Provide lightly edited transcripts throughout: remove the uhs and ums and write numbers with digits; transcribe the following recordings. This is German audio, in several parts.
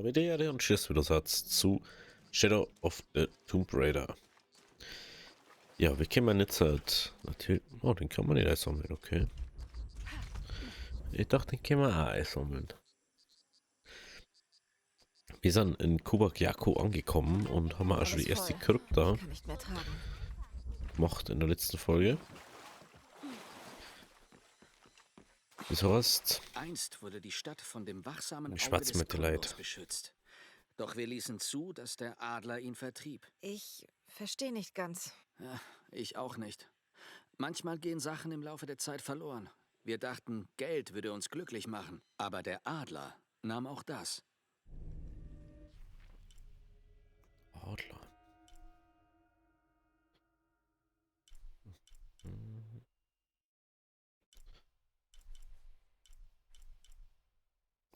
mit der und Schiss wieder Satz zu Shadow of the Tomb Raider. Ja, wir kennen jetzt halt natürlich. Oh, den kann man nicht einsammeln, okay. Ich dachte, den können wir auch einsammeln. Wir sind in Kubak-Yaku angekommen und haben auch schon die erste Krypta gemacht in der letzten Folge. Das heißt, einst wurde die Stadt von dem wachsamen Auge Schwarz des mit Kondors beschützt. Doch wir ließen zu, dass der Adler ihn vertrieb. Ich verstehe nicht ganz. Ja, ich auch nicht. Manchmal gehen Sachen im Laufe der Zeit verloren. Wir dachten, Geld würde uns glücklich machen. Aber der Adler nahm auch das. Adler.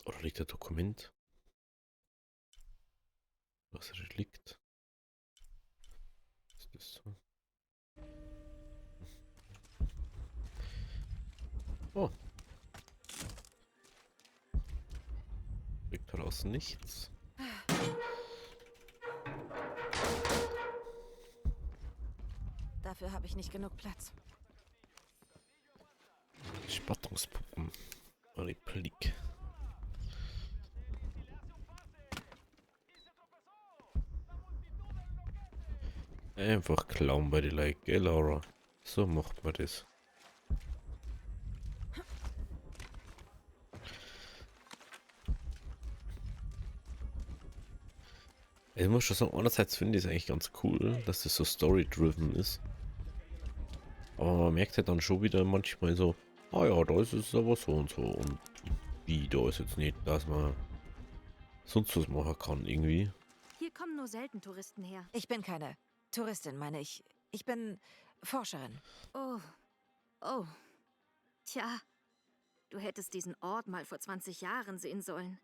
Oder liegt der Dokument? Was liegt? Ist das so? Oh. Liegt daraus nichts. Dafür habe ich nicht genug Platz. Spattungspuppen. Replik. Einfach klauen bei die Like, gell, Laura? So macht man das. Ich muss schon sagen, einerseits finde ich es eigentlich ganz cool, dass das so story-driven ist. Aber man merkt halt dann schon wieder manchmal so, ah ja, da ist es aber so und so. Und wie, da ist jetzt nicht, dass man sonst was machen kann irgendwie. Hier kommen nur selten Touristen her. Ich bin keine Touristin, meine ich. Ich bin Forscherin. Oh. Oh. Tja. Du hättest diesen Ort mal vor 20 Jahren sehen sollen.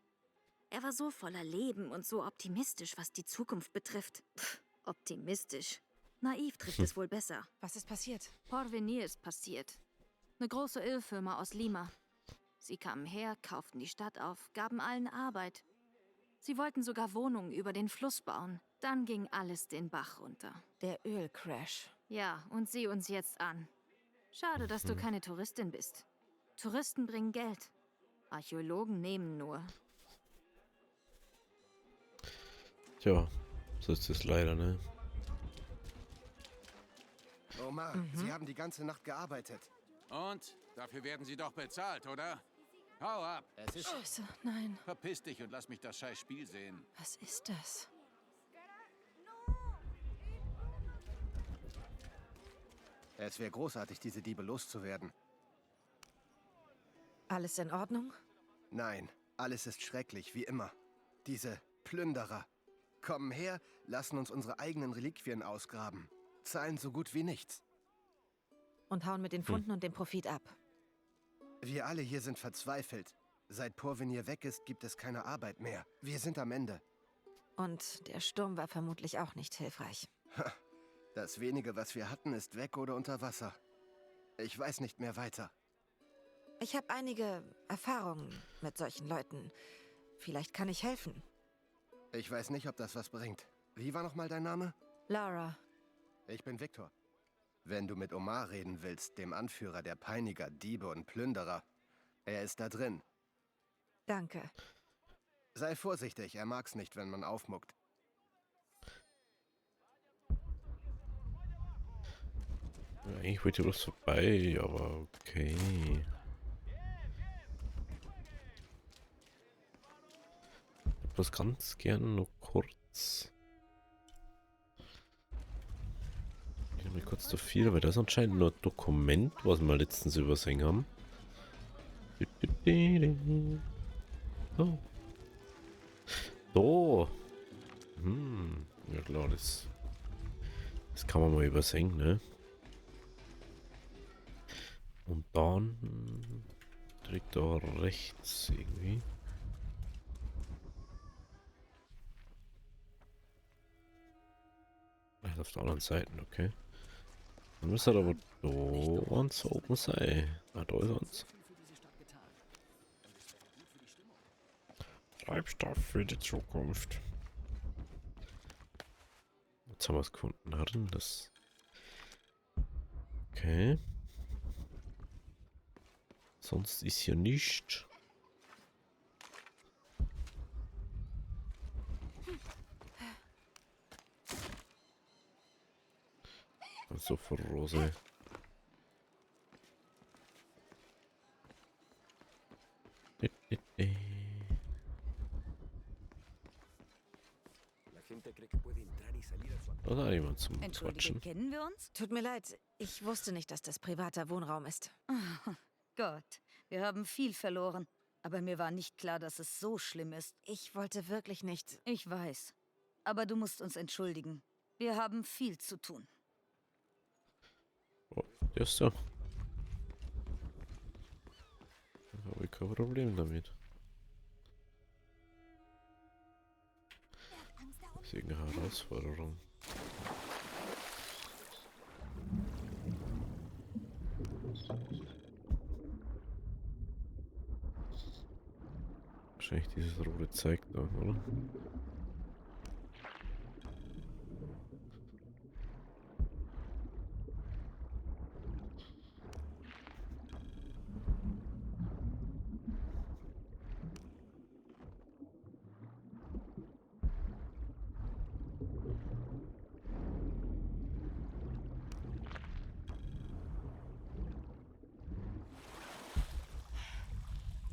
Er war so voller Leben und so optimistisch, was die Zukunft betrifft. Pff, optimistisch. Naiv trifft es wohl besser. Was ist passiert? Porvenir ist passiert. Eine große Ölfirma aus Lima. Sie kamen her, kauften die Stadt auf, gaben allen Arbeit. Sie wollten sogar Wohnungen über den Fluss bauen. Dann ging alles den Bach runter. Der Ölcrash. Ja, und sieh uns jetzt an. Schade, dass du keine Touristin bist. Touristen bringen Geld. Archäologen nehmen nur. Tja, so ist es leider, ne? Omar, Sie haben die ganze Nacht gearbeitet. Und? Dafür werden Sie doch bezahlt, oder? Hau ab! Es ist... Scheiße, nein. Verpiss dich und lass mich das scheiß Spiel sehen. Was ist das? Es wäre großartig, diese Diebe loszuwerden. Alles in Ordnung? Nein, alles ist schrecklich, wie immer. Diese Plünderer kommen her, lassen uns unsere eigenen Reliquien ausgraben, zahlen so gut wie nichts. Und hauen mit den Funden und dem Profit ab. Wir alle hier sind verzweifelt. Seit Porvenir weg ist, gibt es keine Arbeit mehr. Wir sind am Ende. Und der Sturm war vermutlich auch nicht hilfreich. Das wenige, was wir hatten, ist weg oder unter Wasser. Ich weiß nicht mehr weiter. Ich habe einige Erfahrungen mit solchen Leuten. Vielleicht kann ich helfen. Ich weiß nicht, ob das was bringt. Wie war nochmal dein Name? Laura. Ich bin Viktor. Wenn du mit Omar reden willst, dem Anführer der Peiniger, Diebe und Plünderer, er ist da drin. Danke. Sei vorsichtig, er mag's nicht, wenn man aufmuckt. Ja, eigentlich wollte ich bloß vorbei, aber okay. Ich bloß ganz gern noch kurz. Ich nehme kurz zu viel, weil das ist anscheinend nur ein Dokument, was wir letztens übersehen haben. Oh. So. Ja klar, das kann man mal übersehen, ne? Und dann direkt da rechts irgendwie. Ach, auf der anderen Seite, okay. Dann müsste aber da ganz oben sein. Ah, da ist uns. Treibstoff für die Zukunft. Jetzt haben wir es gefunden. Hatten das. Okay. Sonst ist hier nicht. So für Rose. Da ist jemand zum Entschuldige, Quatschen. kennen wir uns? Tut mir leid, ich wusste nicht, dass das privater Wohnraum ist. Gott, wir haben viel verloren. Aber mir war nicht klar, dass es so schlimm ist. Ich wollte wirklich nicht. Ich weiß. Aber du musst uns entschuldigen. Wir haben viel zu tun. Oh, der ist da. Da habe ich kein Problem damit. Das ist irgendeine Herausforderung. Wahrscheinlich dieses rote Zeug da, oder?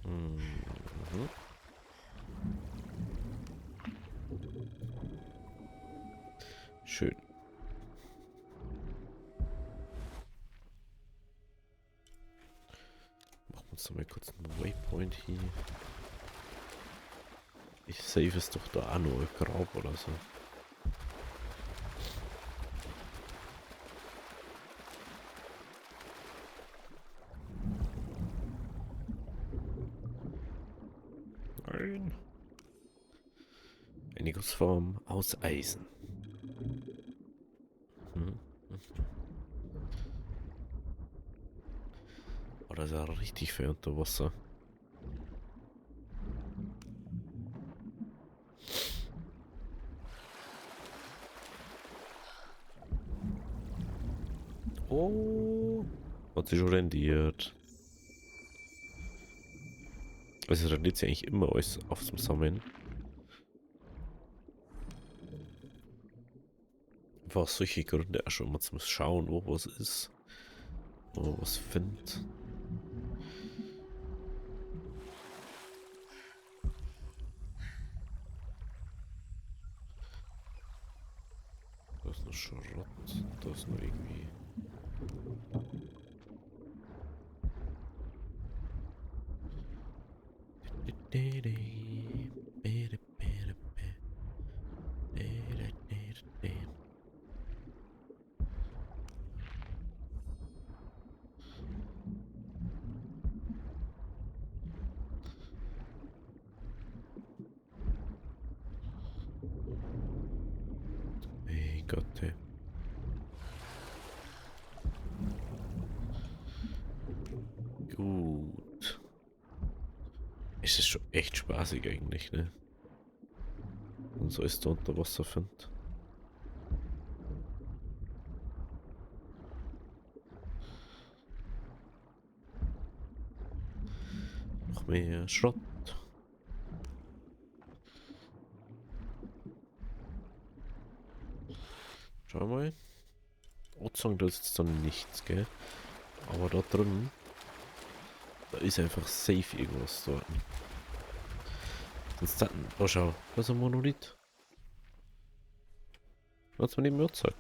Mhm. Schön. Machen wir uns noch mal kurz einen Waypoint hier. Ich save es doch da auch noch ein Grab oder so. Nein. Eine Gussform aus Eisen. Oh, das ist ja richtig für unter Wasser. Oh, hat sich schon rendiert. Also rendiert sich eigentlich immer alles auf zum Sammeln. Einfach aus solche Gründe auch schon mal zum Schauen, wo was ist. Wo man was findet. Da ist noch Schrott. Da ist noch irgendwie. Hey Gott, ey. Gut. Es ist schon echt spaßig eigentlich, ne? Und so ist da unter Wasser findet. Noch mehr Schrott. Schau mal. Ozong, da ist jetzt dann nichts, gell? Aber da drin, da ist einfach safe irgendwas dort. Oh, schau, da ist ein Monolith. Was man neben mir sagt.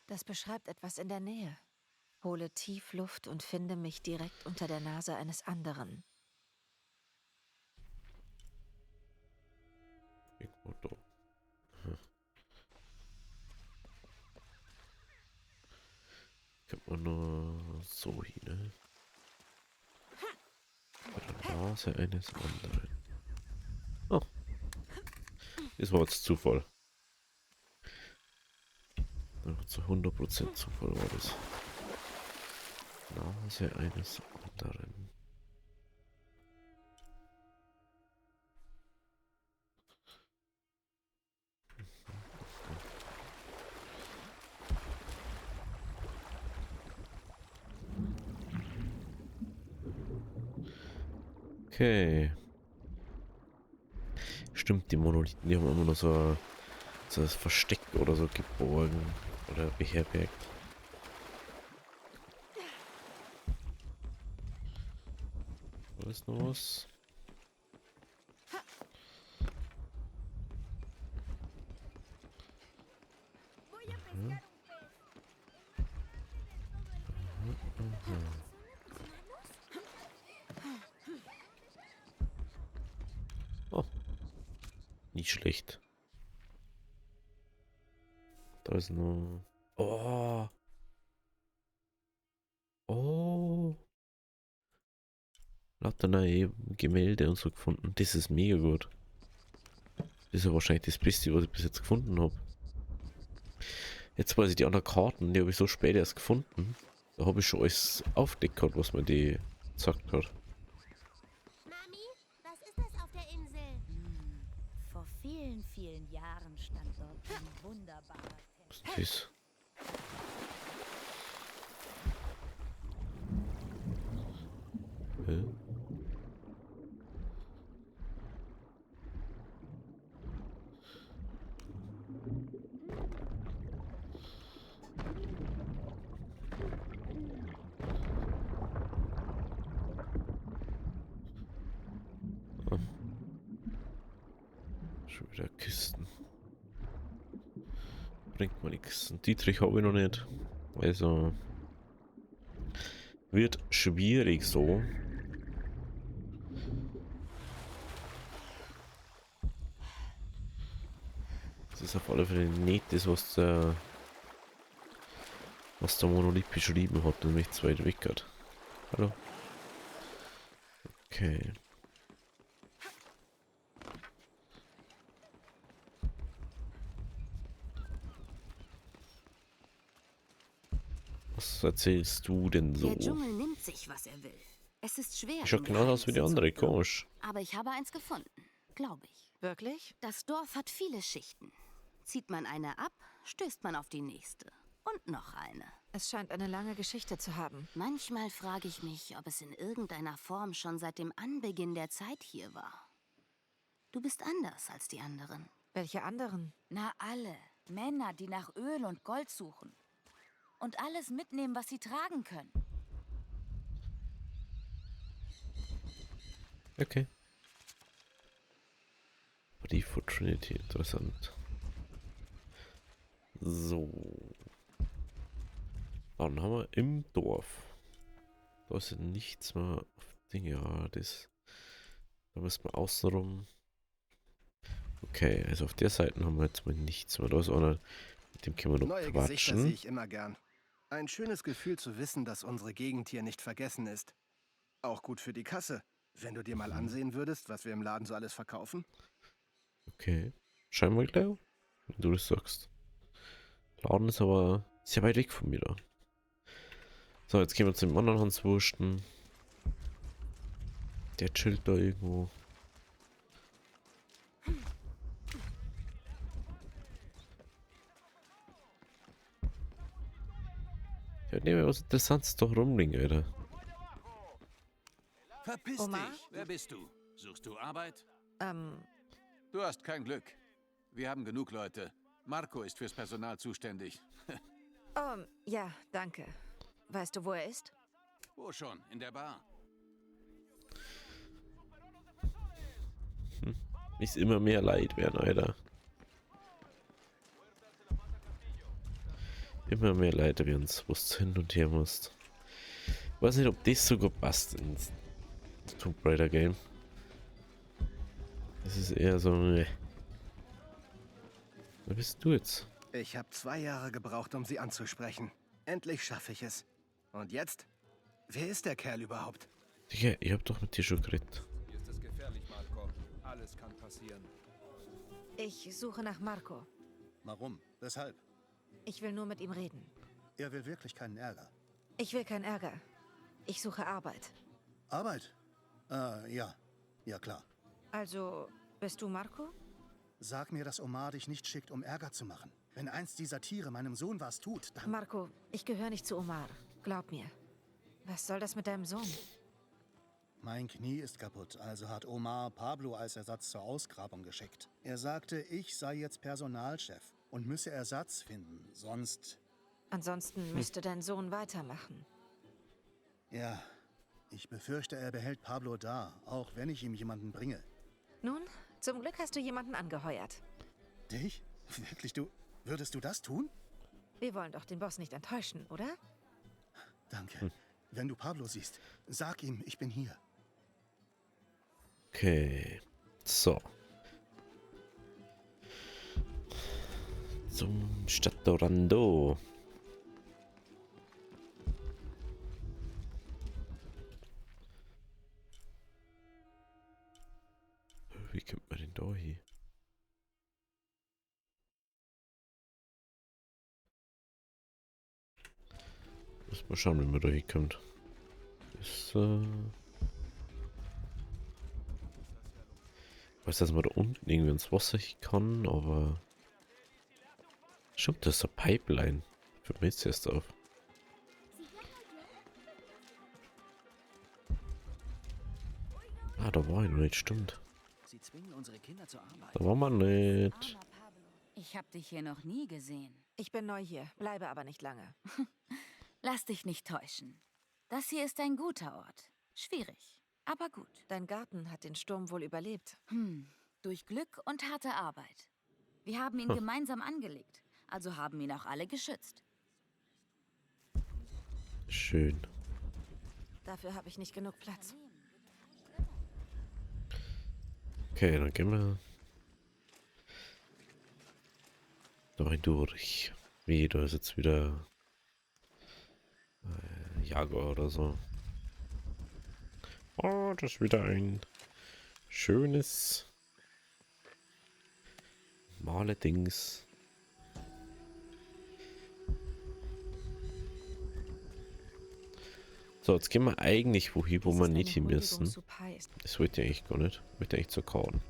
Das beschreibt etwas in der Nähe. Hole tief Luft und finde mich direkt unter der Nase eines anderen. Irgendwo da. Kommt man nur so hin, ne? Bei der Nase eines anderen. Oh. Das war jetzt Zufall. Zu 100% Zufall war das. Nase eines anderen. Okay. Stimmt, die Monolithen, die haben immer noch so ein Versteck oder so geborgen oder beherbergt. Da ist noch was. Mhm. Oh, nicht schlecht. Da ist noch. Oh. Oh. Lauter neue Gemälde und so gefunden. Das ist mega gut. Das ist ja wahrscheinlich das Beste, was ich bis jetzt gefunden habe. Jetzt weiß ich die anderen Karten, die habe ich so spät erst gefunden. Da habe ich schon alles aufdeckt gehabt, was mir die gesagt hat. Mami, was ist das auf der Insel? Vor vielen, vielen Jahren stand dort ein wunderbarer Tempel. Was ist das? Hä? Ah. Schon wieder Kisten. Bringt mir nichts. Und Dietrich habe ich noch nicht. Also wird schwierig so. Das ist auf alle Fälle nicht das, was der Monolith beschrieben hat, nämlich zu weit weg hat. Hallo? Okay. Was erzählst du denn so? Der Dschungel nimmt sich, was er will. Es ist schwer. Schaut ihn genau aus wie die Geheimnisse zu andere, entlocken. komisch. Aber ich habe eins gefunden, glaube ich. Wirklich? Das Dorf hat viele Schichten. Zieht man eine ab, stößt man auf die nächste. Und noch eine. Es scheint eine lange Geschichte zu haben. Manchmal frage ich mich, ob es in irgendeiner Form schon seit dem Anbeginn der Zeit hier war. Du bist anders als die anderen. Welche anderen? Na alle. Männer, die nach Öl und Gold suchen. Und alles mitnehmen, was sie tragen können. Okay. Body for Trinity, interessant. So. Dann haben wir im Dorf. Da ist ja nichts mehr auf Dinge. Ja, das. Da müssen wir außenrum. Okay, also auf der Seite haben wir jetzt mal nichts mehr. Da ist einer, mit dem können wir noch Neue Gesichter sehe quatschen. ich immer gern. Ein schönes Gefühl zu wissen, dass unsere Gegend hier nicht vergessen ist. Auch gut für die Kasse, wenn du dir mal ansehen würdest, was wir im Laden so alles verkaufen. Okay. Schauen wir gleich, wenn du das sagst. Laden ist aber sehr weit weg von mir da. So, jetzt gehen wir zu dem anderen Hanswursten. Der chillt da irgendwo. Ja, nehmen wir was Interessantes doch rumliegen, Alter. Verpiss Omar? dich! Wer bist du? Suchst du Arbeit? Du hast kein Glück. Wir haben genug Leute. Marco ist fürs Personal zuständig. Ja, danke. Weißt du, wo er ist? Wo schon? In der Bar. Ist immer mehr Leid werden, Alter. Immer mehr Leute werden es, wo du hin und her musst. Ich weiß nicht, ob das sogar passt ins Tomb Raider Game. Das ist eher so. Wer bist du jetzt? Ich habe 2 Jahre gebraucht, um sie anzusprechen. Endlich schaffe ich es. Und jetzt? Wer ist der Kerl überhaupt? Digga, ich hab doch mit dir schon geredet. Hier ist es gefährlich, Marco. Alles kann passieren. Ich suche nach Marco. Warum? Weshalb? Ich will nur mit ihm reden. Er will wirklich keinen Ärger. Ich will keinen Ärger. Ich suche Arbeit. Arbeit? Ja. Ja, klar. Also, bist du Marco? Sag mir, dass Omar dich nicht schickt, um Ärger zu machen. Wenn eins dieser Tiere meinem Sohn was tut, dann... Marco, ich gehöre nicht zu Omar. Glaub mir. Was soll das mit deinem Sohn? Mein Knie ist kaputt, also hat Omar Pablo als Ersatz zur Ausgrabung geschickt. Er sagte, ich sei jetzt Personalchef und müsse Ersatz finden, sonst... Ansonsten müsste dein Sohn weitermachen. Ja, ich befürchte, er behält Pablo da, auch wenn ich ihm jemanden bringe. Nun, zum Glück hast du jemanden angeheuert. Dich? Wirklich, würdest du das tun? Wir wollen doch den Boss nicht enttäuschen, oder? Danke. Wenn du Pablo siehst, sag ihm, ich bin hier. Okay. So. Zum Stadtorando. Wie kommt man denn da hier? Muss mal schauen, wie man da hinkommt. Ist, ich weiß, dass man da unten irgendwie ins Wasser hin kann, aber... Stimmt, das ist eine Pipeline. Für mich ist erst auf. Ah, da war ich noch nicht, stimmt. Sie zwingen unsere Kinder zur Arbeit. Da war man nicht. Ich hab dich hier noch nie gesehen. Ich bin neu hier, bleibe aber nicht lange. Lass dich nicht täuschen. Das hier ist ein guter Ort. Schwierig, aber gut. Dein Garten hat den Sturm wohl überlebt. Durch Glück und harte Arbeit. Wir haben ihn gemeinsam angelegt, also haben ihn auch alle geschützt. Schön. Dafür habe ich nicht genug Platz. Okay, dann gehen wir da durch. Wie, da ist jetzt wieder Jaguar oder so. Oh, das ist wieder ein schönes Male-Dings. So, jetzt gehen wir eigentlich wohin, wo wir nicht hin müssen. Das wollte ich eigentlich gar nicht. Ich wollte eigentlich zur Korn.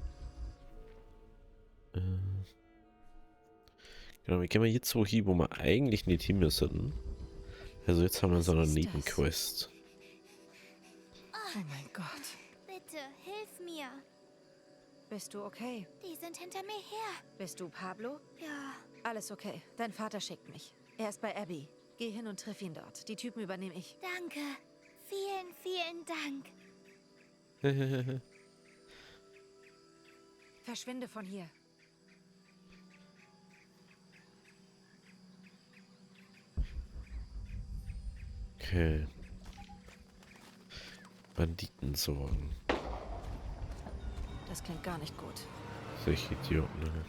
Genau, wir gehen jetzt wohin, wo wir eigentlich nicht hin müssen. Also jetzt haben wir so eine Nebenquest. Oh mein Gott. Bitte, hilf mir. Bist du okay? Die sind hinter mir her. Bist du Pablo? Ja. Alles okay. Dein Vater schickt mich. Er ist bei Abby. Geh hin und triff ihn dort. Die Typen übernehme ich. Danke. Vielen, vielen Dank. Verschwinde von hier. Okay. Banditen sorgen. Das klingt gar nicht gut. Solche Idioten, ne?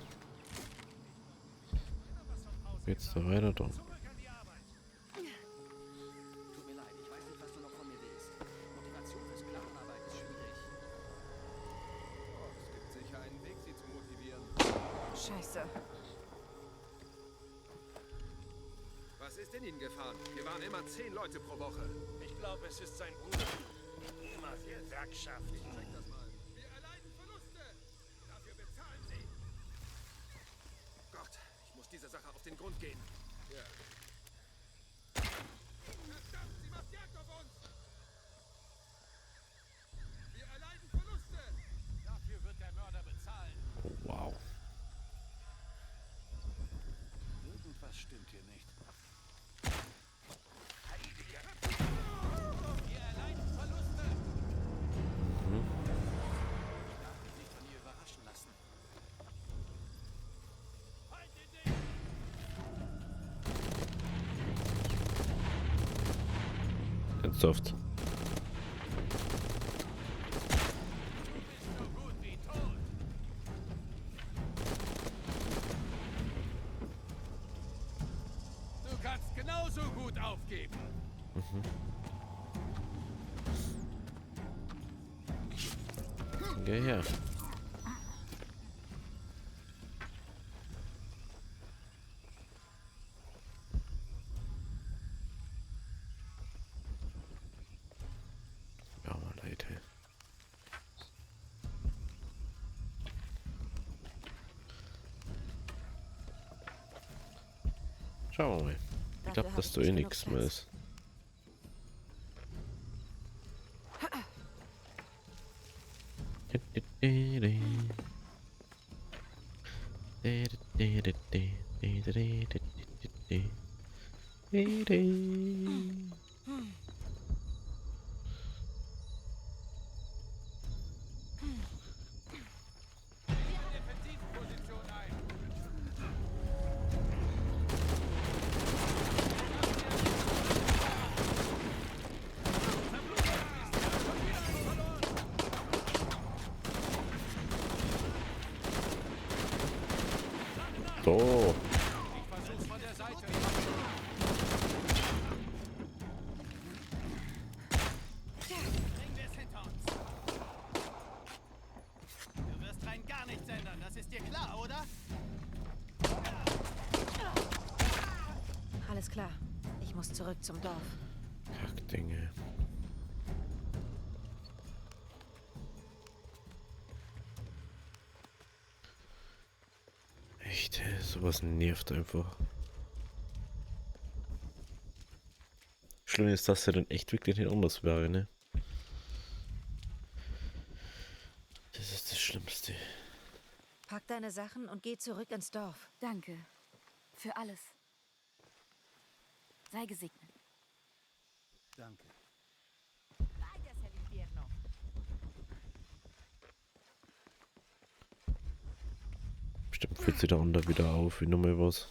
Geht's da weiter doch? Tut mir leid, ich weiß nicht, was du noch von mir willst. Motivation für Sklavenarbeit ist schwierig. Oh, es gibt sicher einen Weg, sie zu motivieren. Scheiße. Was ist in Ihnen gefahren? Wir waren immer 10 Leute pro Woche. Ich glaube, es ist sein Bruder. Immer viel Werkschaft. Zeig das mal. Wir erleiden Verluste. Dafür bezahlen Sie. Gott, ich muss dieser Sache auf den Grund gehen. Ja. Verdammt, sie macht Jagd auf uns. Wir erleiden Verluste. Dafür wird der Mörder bezahlen. Oh, wow. Irgendwas stimmt hier nicht. Wir erleiden Verluste. Ich darf mich nicht von ihr überraschen lassen. Halt den Ding. Ernsthaft. So gut wie tot. Du kannst genauso gut aufgeben. Geh her. Ja, mal Leute. Schauen wir mal. Ich glaube, dass da eh nichts mehr ist. So. Du wirst rein gar nichts ändern, das ist dir klar, oder? Alles klar. Ich muss zurück zum Dorf. Kackdinge. Echt, sowas nervt einfach. Schlimm ist, dass er dann echt wirklich nicht anders wäre, ne? Das ist das Schlimmste. Pack deine Sachen und geh zurück ins Dorf. Danke. Für alles. Sei gesegnet. Danke. Bestimmt fühlt sich der andere wieder auf, wie nochmal was.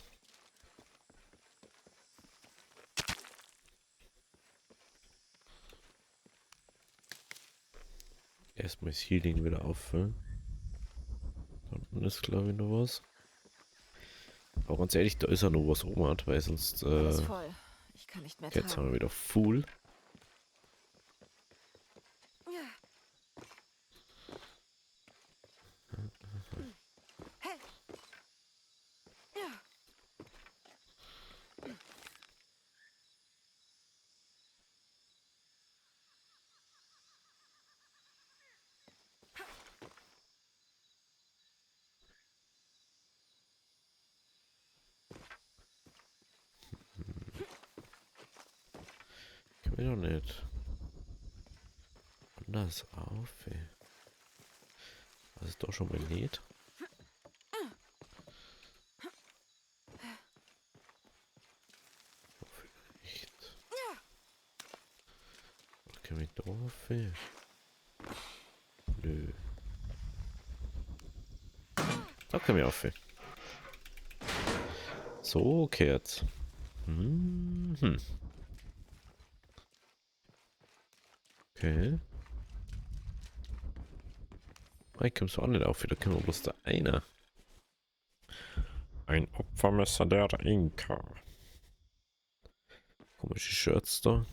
Erstmal das Healing wieder auffüllen. Da unten ist, glaube ich, noch was. Aber ganz ehrlich, da ist ja noch was oben, weil sonst Alles voll. Ich kann nicht mehr jetzt haben tragen. wir wieder full. Kann ich doch nicht. Anders auf, ey. Was ist doch schon mal nicht? Vielleicht. Kann ich da auf, ey? Nö. Da kann ich auf, ey. So, okay jetzt. Okay. Ich komme so auch nicht auf, da können wir bloß da einer. Ein Opfermesser der Inka. Komische Shirts da.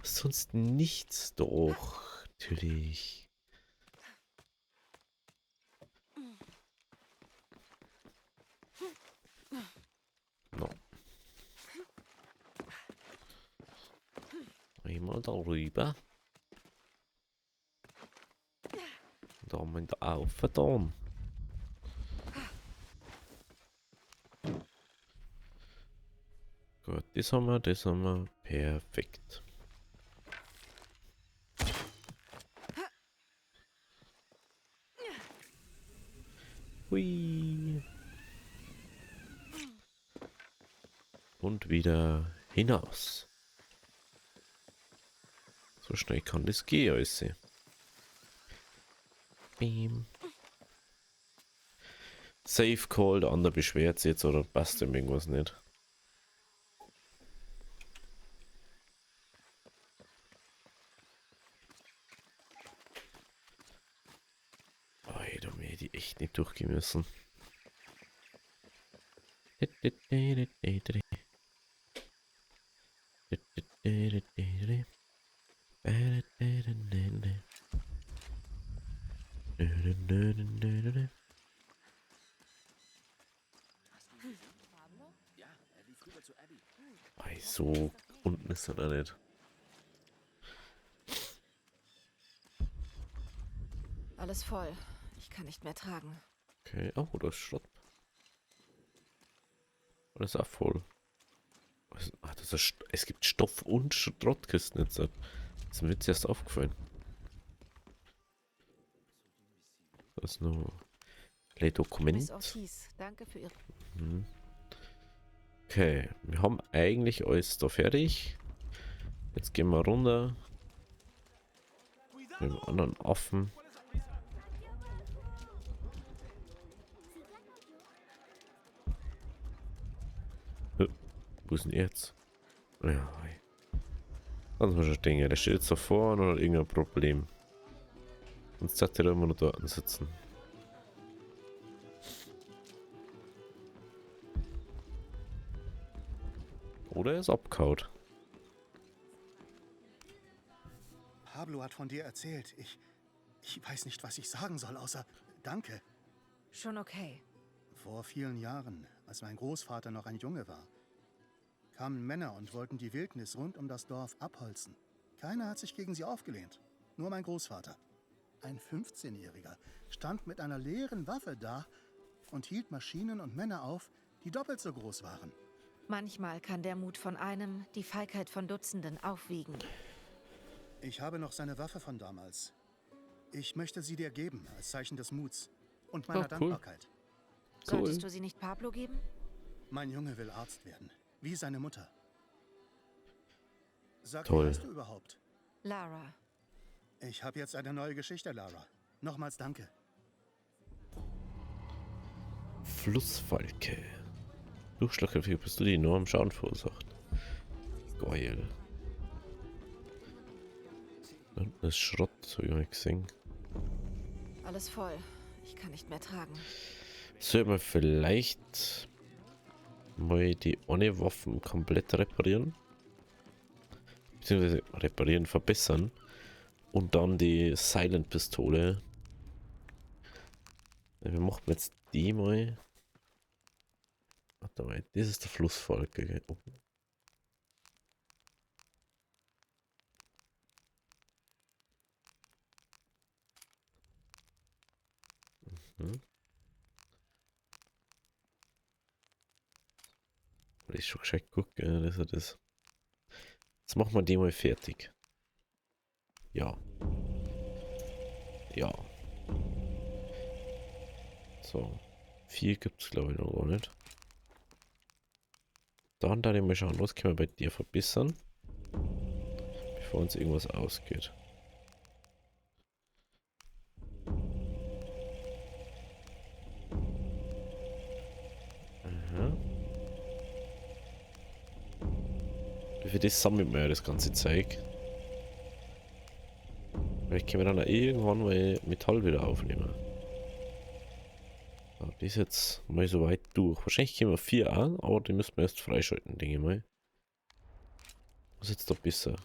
Sonst nichts doch. Natürlich. No. Einmal darüber. Da haben wir da aufgetan. Gut, das haben wir. Perfekt. Hui. Und wieder hinaus. So schnell kann das gehen, also. Beam. Safe Call, der andere beschwert sich jetzt oder passt ihm irgendwas nicht. Oh, da hätte die echt nicht durchgehen müssen. So unten ist er da nicht. Alles voll. Ich kann nicht mehr tragen. Okay, oh, da ist Schrott. Das ist auch voll. Ach, das ist, es gibt Stoff- und Schrottkisten jetzt. Das ist mir jetzt erst aufgefallen. Das ist nur ein Dokument. Miss Ortiz, danke für Ihre... Mhm. Okay, wir haben eigentlich alles da fertig. Jetzt gehen wir runter. Mit dem anderen Affen. Wo ist denn jetzt? Ja, kannst du schon denken, der steht jetzt da vorne oder irgendein Problem. Sonst hat er immer noch dort sitzen. Oder er ist abgehauen. Pablo hat von dir erzählt. Ich weiß nicht, was ich sagen soll, außer Danke. Schon okay. Vor vielen Jahren, als mein Großvater noch ein Junge war, kamen Männer und wollten die Wildnis rund um das Dorf abholzen. Keiner hat sich gegen sie aufgelehnt. Nur mein Großvater. Ein 15-Jähriger stand mit einer leeren Waffe da und hielt Maschinen und Männer auf, die doppelt so groß waren. Manchmal kann der Mut von einem die Feigheit von Dutzenden aufwiegen. Ich habe noch seine Waffe von damals. Ich möchte sie dir geben, als Zeichen des Muts und meiner Dankbarkeit. Solltest du sie nicht Pablo geben? Mein Junge will Arzt werden, wie seine Mutter. Sag, Toll. wie heißt du überhaupt? Lara. Ich habe jetzt eine neue Geschichte, Lara. Nochmals danke. Flussfalke. Durchschlagkräftig bist du, die enormen Schaden verursacht. Geil. Das ist Schrott, so ich gesehen. Alles voll. Ich kann nicht mehr tragen. Soll man vielleicht mal die ohne Waffen komplett reparieren? Beziehungsweise reparieren, verbessern. Und dann die Silent-Pistole. Wir machen jetzt die mal. Warte mal, das ist der Flussfalke. Oh. Mhm. Ich schon gescheit gucken, das ist das. Jetzt machen wir die mal fertig. Ja. Ja. So. 4 gibt es glaube ich noch gar nicht. Dann da mal schauen, was können wir bei dir verbessern, bevor uns irgendwas ausgeht. Aha. Für das sammelt man ja das ganze Zeug. Vielleicht können wir dann auch irgendwann mal Metall wieder aufnehmen. Das ist jetzt mal so weit durch. Wahrscheinlich können wir 4 an, aber die müssen wir erst freischalten, denke ich mal. Was ist jetzt da besser?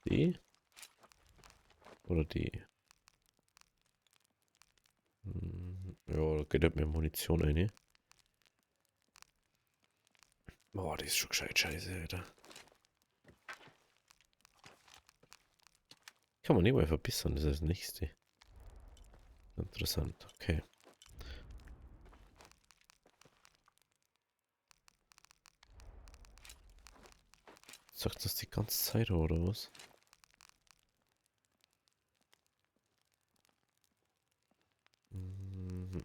Die? Oder die? Ja, da geht halt mehr Munition rein. Boah, das ist schon gescheit scheiße, Alter. Kann man nicht mal verbessern, das ist das nächste. Interessant, okay. Sagt das die ganze Zeit oder was? Mhm.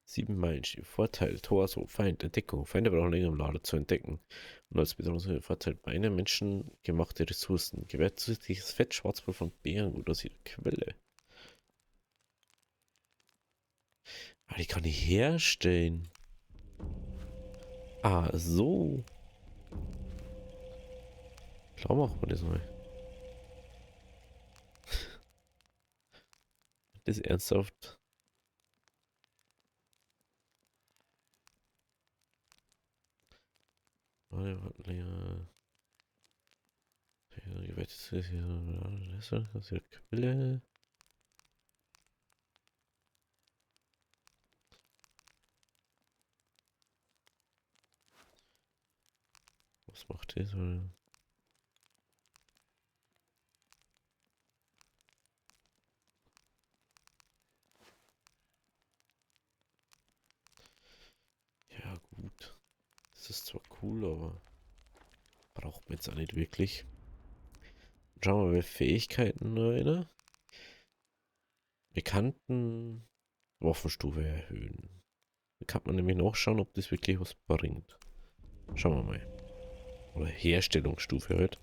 7 Meilen. Vorteil, Tor, so Feind, Entdeckung. Feinde brauchen länger im Lager zu entdecken. Und als besonderer Vorteil Beine, menschengemachte Ressourcen. Gewährt zusätzliches Fett, Schwarzpulver von Beeren oder aus jeder Quelle. Aber die kann ich herstellen. Ah, so. Klar machen wir das mal. Das ist ernsthaft. Warte, länger. Das ist Quelle. Was macht das? Ja, gut. Das ist zwar cool, aber braucht man jetzt auch nicht wirklich. Schauen wir mal bei Fähigkeiten rein. bekannten Waffenstufe erhöhen. Da kann man nämlich nachschauen, ob das wirklich was bringt. Schauen wir mal. Oder Herstellungsstufe halt.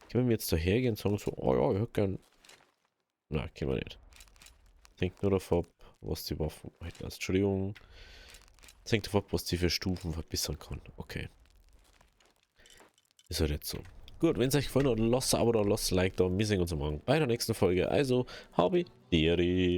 Können wir jetzt da hergehen und sagen so, oh ja, ich hätte gern... Na, können wir nicht. Hängt nur davon ab, was die Waffen... Entschuldigung. Das hängt davon ab, was die für Stufen verbessern kann. Okay. Ist halt jetzt so. Gut, wenn es euch gefallen hat, lasst ein Abo da, lasst ein Like da. Wir sehen uns morgen bei der nächsten Folge. Also, habe Deri.